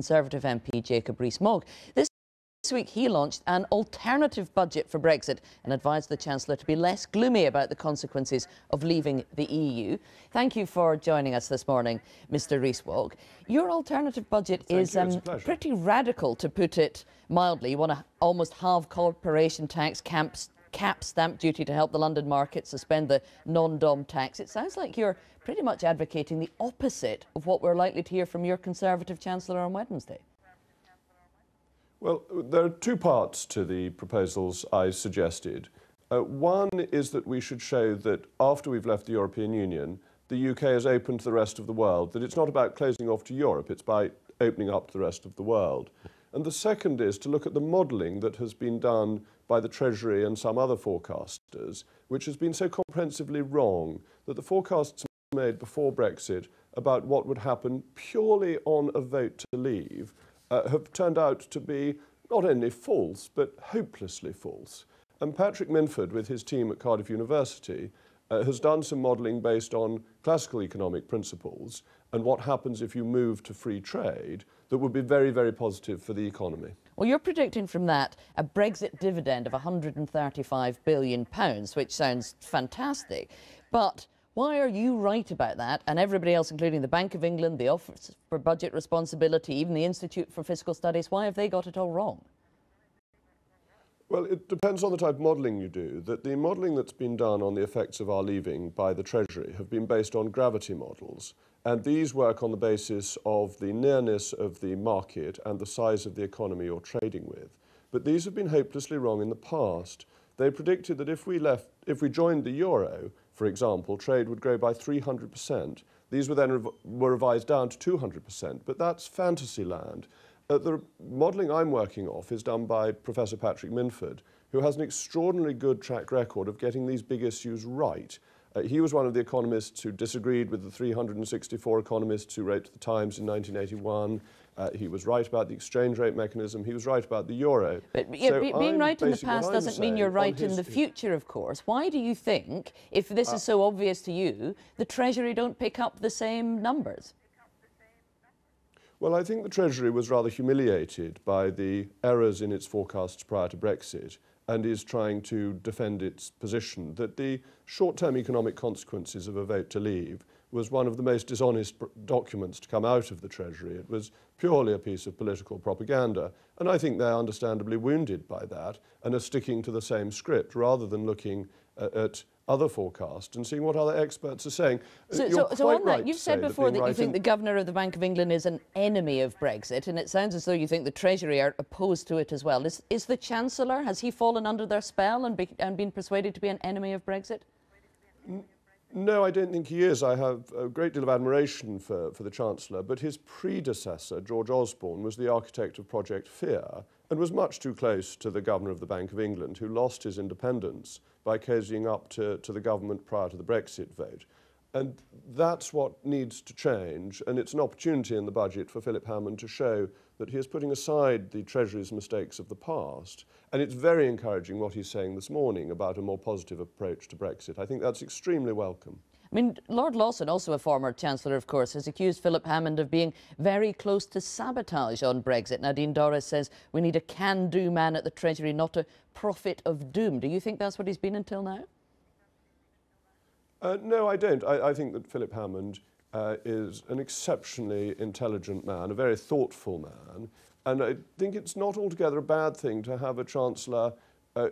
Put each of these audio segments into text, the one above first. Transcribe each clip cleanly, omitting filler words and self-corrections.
Conservative MP Jacob Rees-Mogg. This week he launched an alternative budget for Brexit and advised the Chancellor to be less gloomy about the consequences of leaving the EU. Thank you for joining us this morning, Mr Rees-Mogg. Your alternative budget is pretty radical, to put it mildly. You want to almost halve corporation tax, cap stamp duty to help the London market, suspend the non-dom tax. It sounds like you're pretty much advocating the opposite of what we're likely to hear from your Conservative Chancellor on Wednesday. Well, there are two parts to the proposals I suggested. One is that we should show that after we've left the European Union, the UK is open to the rest of the world, that it's not about closing off to Europe, it's by opening up to the rest of the world. And the second is to look at the modelling that has been done by the Treasury and some other forecasters, which has been so comprehensively wrong that the forecasts made before Brexit about what would happen purely on a vote to leave have turned out to be not only false, but hopelessly false. And Patrick Minford, with his team at Cardiff University, has done some modelling based on classical economic principles and what happens if you move to free trade that would be very, very positive for the economy. Well, you're predicting from that a Brexit dividend of £135 billion, which sounds fantastic. But why are you right about that and everybody else, including the Bank of England, the Office for Budget Responsibility, even the Institute for Fiscal Studies, why have they got it all wrong? Well, it depends on the type of modelling you do. The modelling that's been done on the effects of our leaving by the Treasury have been based on gravity models, and these work on the basis of the nearness of the market and the size of the economy you're trading with. But these have been hopelessly wrong in the past. They predicted that if we joined the euro, for example, trade would grow by 300%. These were then revised down to 200%, but that's fantasy land. The modelling I'm working off is done by Professor Patrick Minford, who has an extraordinarily good track record of getting these big issues right. He was one of the economists who disagreed with the 364 economists who wrote to the Times in 1981. He was right about the exchange rate mechanism. He was right about the euro. But being right in the past doesn't mean you're right in the future, of course. Why do you think, if this is so obvious to you, the Treasury don't pick up the same numbers? Well, I think the Treasury was rather humiliated by the errors in its forecasts prior to Brexit and is trying to defend its position that the short-term economic consequences of a vote to leave was one of the most dishonest documents to come out of the Treasury. It was purely a piece of political propaganda, and I think they're understandably wounded by that and are sticking to the same script rather than looking at other forecasts and seeing what other experts are saying. So on that, you've said before that you think the Governor of the Bank of England is an enemy of Brexit, and it sounds as though you think the Treasury are opposed to it as well. Is the Chancellor, has he fallen under their spell and been persuaded to be an enemy of Brexit? No, I don't think he is. I have a great deal of admiration for the Chancellor, but his predecessor, George Osborne, was the architect of Project Fear and was much too close to the Governor of the Bank of England, who lost his independence by cozying up to the government prior to the Brexit vote. And that's what needs to change, and it's an opportunity in the budget for Philip Hammond to show that he is putting aside the Treasury's mistakes of the past. And it's very encouraging what he's saying this morning about a more positive approach to Brexit. I think that's extremely welcome. I mean, Lord Lawson, also a former Chancellor, of course, has accused Philip Hammond of being very close to sabotage on Brexit. Nadine Dorries says we need a can-do man at the Treasury, not a prophet of doom. Do you think that's what he's been until now? No, I don't. I think that Philip Hammond is an exceptionally intelligent man, a very thoughtful man, and I think it's not altogether a bad thing to have a Chancellor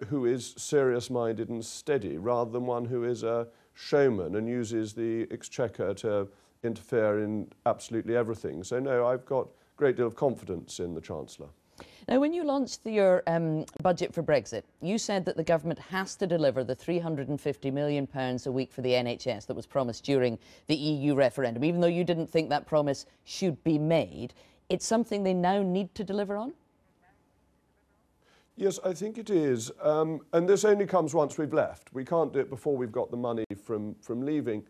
who is serious-minded and steady, rather than one who is a showman and uses the exchequer to interfere in absolutely everything. So no, I've got a great deal of confidence in the Chancellor. Now, when you launched your budget for Brexit, you said that the government has to deliver the £350 million a week for the NHS that was promised during the EU referendum. Even though you didn't think that promise should be made, it's something they now need to deliver on? Yes, I think it is. And this only comes once we've left. We can't do it before we've got the money from leaving.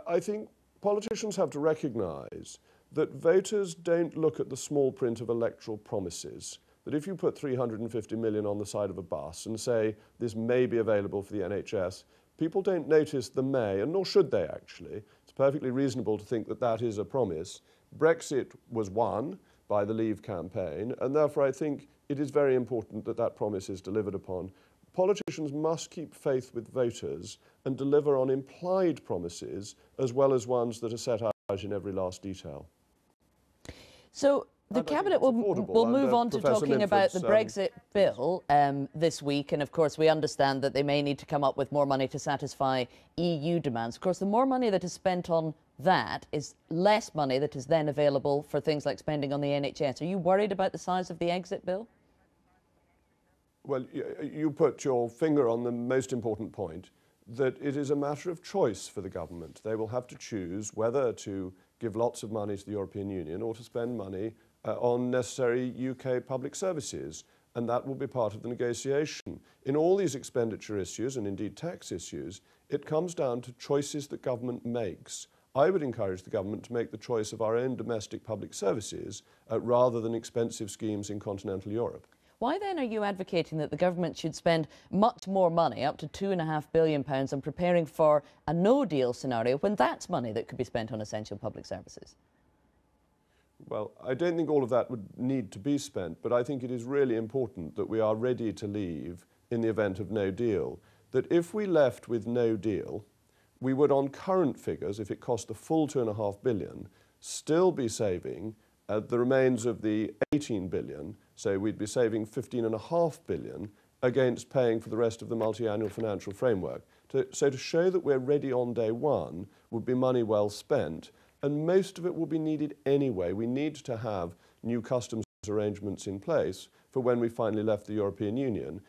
I think politicians have to recognise that voters don't look at the small print of electoral promises. That if you put 350 million on the side of a bus and say this may be available for the NHS, people don't notice the may, and nor should they actually. It's perfectly reasonable to think that that is a promise. Brexit was won, by the Leave campaign, and therefore I think it is very important that that promise is delivered upon. Politicians must keep faith with voters and deliver on implied promises as well as ones that are set out in every last detail. So the Cabinet will move on to talking about the Brexit bill this week, and of course we understand that they may need to come up with more money to satisfy EU demands. Of course, the more money that is spent on that is less money that is then available for things like spending on the NHS. Are you worried about the size of the exit bill? Well, you put your finger on the most important point, that it is a matter of choice for the government. They will have to choose whether to give lots of money to the European Union or to spend money on necessary UK public services, and that will be part of the negotiation. In all these expenditure issues, and indeed tax issues, it comes down to choices that government makes. I would encourage the government to make the choice of our own domestic public services rather than expensive schemes in continental Europe. Why then are you advocating that the government should spend much more money, up to £2.5 billion, on preparing for a no-deal scenario when that's money that could be spent on essential public services? Well, I don't think all of that would need to be spent, but I think it is really important that we are ready to leave in the event of no deal. That if we left with no deal, we would, on current figures, if it cost the full £2.5 billion, still be saving the remains of the 18 billion, so we'd be saving 15.5 billion against paying for the rest of the multi-annual financial framework. So to show that we're ready on day one would be money well spent, and most of it will be needed anyway. We need to have new customs arrangements in place for when we finally left the European Union,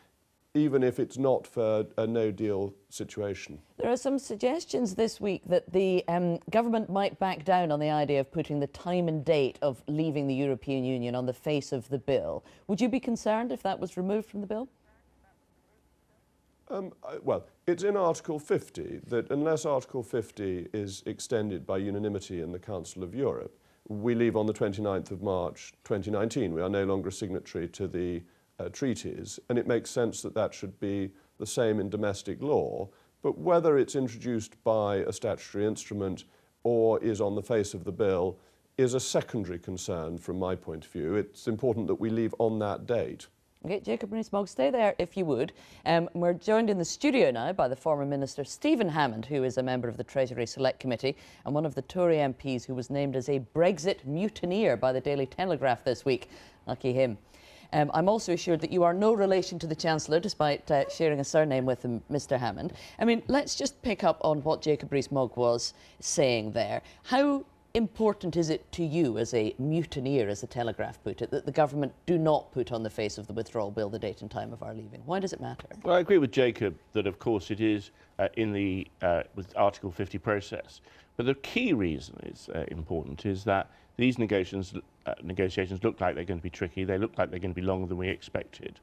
even if it's not for a no-deal situation. There are some suggestions this week that the government might back down on the idea of putting the time and date of leaving the European Union on the face of the bill. Would you be concerned if that was removed from the bill? Well, it's in Article 50 that unless Article 50 is extended by unanimity in the Council of Europe, we leave on the 29th of March 2019. We are no longer a signatory to the treaties, and it makes sense that that should be the same in domestic law, but whether it's introduced by a statutory instrument or is on the face of the bill is a secondary concern from my point of view. It's important that we leave on that date. Okay, Jacob Rees-Mogg, stay there if you would. We're joined in the studio now by the former Minister Stephen Hammond, who is a member of the Treasury Select Committee and one of the Tory MPs who was named as a Brexit mutineer by the Daily Telegraph this week. Lucky him. I'm also assured that you are no relation to the Chancellor, despite sharing a surname with him, Mr. Hammond. I mean, let's just pick up on what Jacob Rees-Mogg was saying there. How important is it to you as a mutineer, as the Telegraph put it, that the government do not put on the face of the withdrawal bill the date and time of our leaving? Why does it matter? Well, I agree with Jacob that, of course, it is in the with Article 50 process. But the key reason is important is that these negotiations look like they're going to be tricky. They look like they're going to be longer than we expected.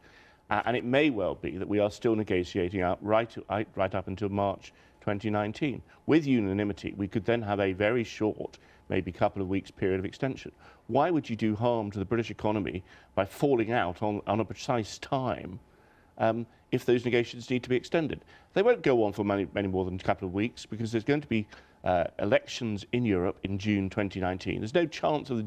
And it may well be that we are still negotiating out right up until March 2019. With unanimity, we could then have a very short, maybe couple of weeks period of extension. Why would you do harm to the British economy by falling out on a precise time if those negotiations need to be extended? They won't go on for many more than a couple of weeks because there's going to be elections in Europe in June 2019. There's no chance of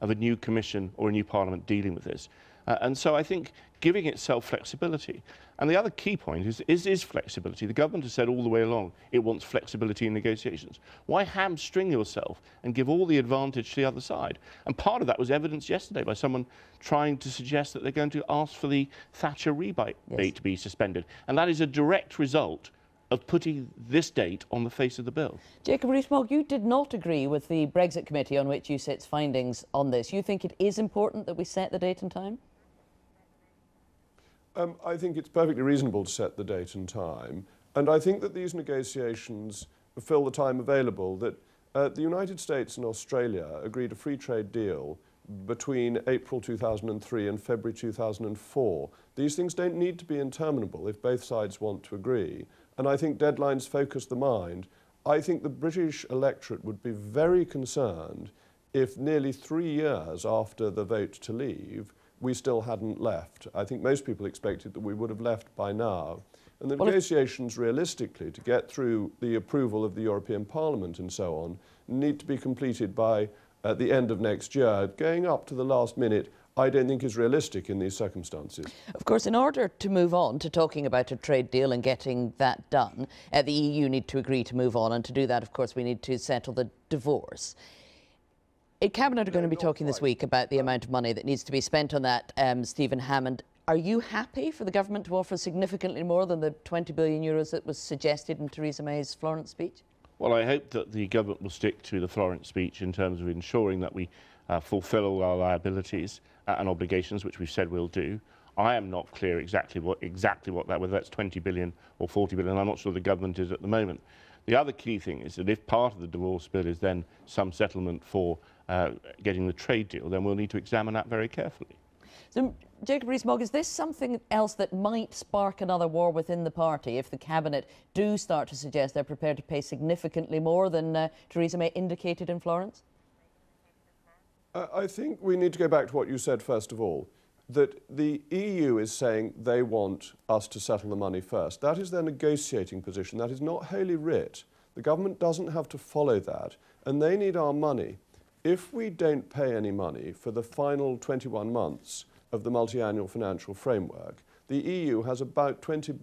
a new Commission or a new Parliament dealing with this. And so I think giving itself flexibility. And the other key point is flexibility. The government has said all the way along it wants flexibility in negotiations. Why hamstring yourself and give all the advantage to the other side? And part of that was evidenced yesterday by someone trying to suggest that they're going to ask for the Thatcher rebate to be suspended. And that is a direct result of putting this date on the face of the bill. Jacob Rees-Mogg, you did not agree with the Brexit Committee on which you sit's findings on this. You think it is important that we set the date and time? I think it's perfectly reasonable to set the date and time, and I think that these negotiations fill the time available, that the United States and Australia agreed a free trade deal between April 2003 and February 2004. These things don't need to be interminable if both sides want to agree, and I think deadlines focus the mind. I think the British electorate would be very concerned if nearly 3 years after the vote to leave, we still hadn't left. I think most people expected that we would have left by now. And the negotiations, realistically, to get through the approval of the European Parliament and so on, need to be completed by at the end of next year, going up to the last minute, I don't think is realistic in these circumstances. Of course, in order to move on to talking about a trade deal and getting that done, the EU need to agree to move on, and to do that, of course, we need to settle the divorce. Cabinet are going to be talking this week about the amount of money that needs to be spent on that. Stephen Hammond, are you happy for the government to offer significantly more than the 20 billion euros that was suggested in Theresa May's Florence speech? Well, I hope that the government will stick to the Florence speech in terms of ensuring that we fulfil all our liabilities and obligations, which we've said we'll do. I am not clear exactly what that, whether that's 20 billion or 40 billion. I'm not sure the government is at the moment. The other key thing is that if part of the divorce bill is then some settlement for getting the trade deal, then we'll need to examine that very carefully. So, Jacob Rees-Mogg, is this something else that might spark another war within the party if the Cabinet do start to suggest they're prepared to pay significantly more than Theresa May indicated in Florence? I think we need to go back to what you said first of all, that the EU is saying they want us to settle the money first. That is their negotiating position. That is not Holy Writ. The government doesn't have to follow that, and they need our money. If we don't pay any money for the final 21 months of the multi-annual financial framework, the EU has about £18 to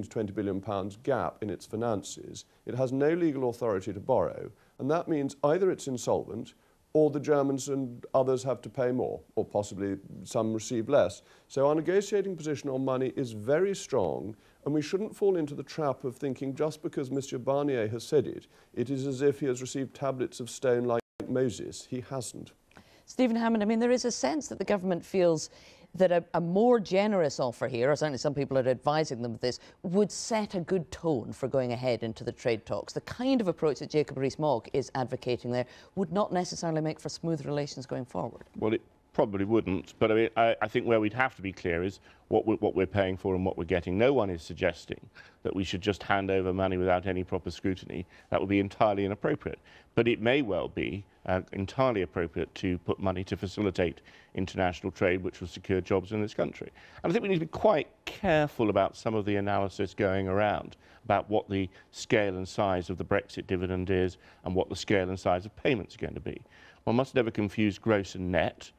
20 billion pounds gap in its finances. It has no legal authority to borrow, and that means either it's insolvent or the Germans and others have to pay more, or possibly some receive less. So our negotiating position on money is very strong, and we shouldn't fall into the trap of thinking just because Mr. Barnier has said it, it is as if he has received tablets of stone like Moses. He hasn't. Stephen Hammond, I mean, there is a sense that the government feels that a more generous offer here, or certainly some people are advising them of this, would set a good tone for going ahead into the trade talks. The kind of approach that Jacob Rees-Mogg is advocating there would not necessarily make for smooth relations going forward. Well, it probably wouldn't, but I mean, I think where we'd have to be clear is what we're paying for and what we're getting. No one is suggesting that we should just hand over money without any proper scrutiny. That would be entirely inappropriate. But it may well be entirely appropriate to put money to facilitate international trade, which will secure jobs in this country. And I think we need to be quite careful about some of the analysis going around about what the scale and size of the Brexit dividend is and what the scale and size of payments are going to be. One must never confuse gross and net.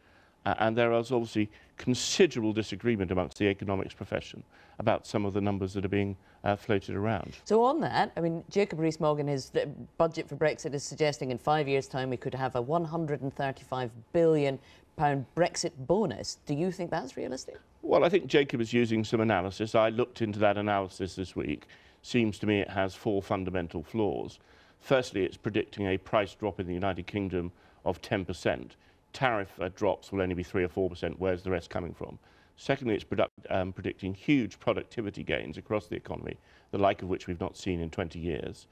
And there is obviously considerable disagreement amongst the economics profession about some of the numbers that are being floated around. So on that, I mean, Jacob Rees-Mogg in his budget for Brexit is suggesting in 5 years' time we could have a £135 billion Brexit bonus. Do you think that's realistic? Well, I think Jacob is using some analysis. I looked into that analysis this week. Seems to me it has four fundamental flaws. Firstly, it's predicting a price drop in the United Kingdom of 10%. Tariff drops will only be 3 or 4%. Where's the rest coming from? Secondly, it's predicting huge productivity gains across the economy, the like of which we've not seen in 20 years.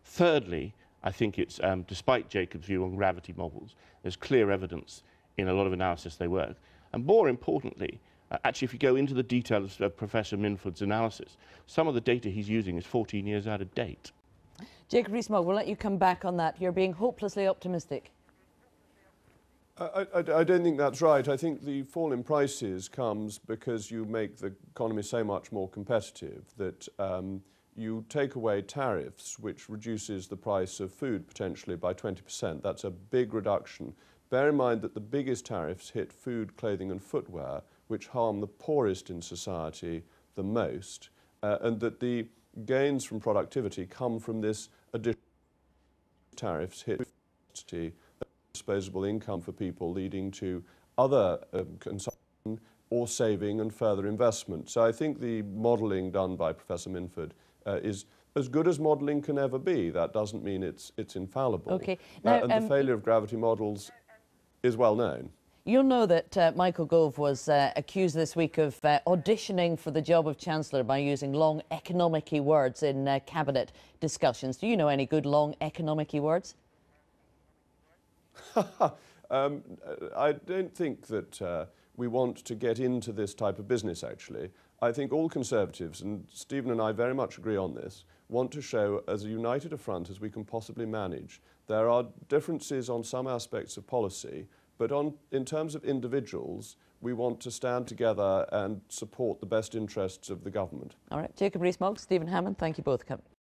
Thirdly, I think it's, despite Jacob's view on gravity models, there's clear evidence in a lot of analysis they work. And more importantly, actually, if you go into the details of Professor Minford's analysis, some of the data he's using is 14 years out of date. Jacob Rees-Mogg, we'll let you come back on that. You're being hopelessly optimistic. I don't think that's right. I think the fall in prices comes because you make the economy so much more competitive that you take away tariffs, which reduces the price of food potentially by 20%. That's a big reduction. Bear in mind that the biggest tariffs hit food, clothing and footwear, which harm the poorest in society the most, and that the gains from productivity come from this additional tariffs hit disposable income for people, leading to other consumption or saving and further investment. So I think the modelling done by Professor Minford is as good as modelling can ever be. That doesn't mean it's infallible. Okay. Now, and the failure of gravity models is well known. You'll know that Michael Gove was accused this week of auditioning for the job of Chancellor by using long economic-y words in cabinet discussions. Do you know any good long economic-y words? I don't think that we want to get into this type of business, actually. I think all Conservatives, and Stephen and I very much agree on this, want to show as united a front as we can possibly manage. There are differences on some aspects of policy, but in terms of individuals, we want to stand together and support the best interests of the government. All right, Jacob Rees-Mogg, Stephen Hammond, thank you both for coming.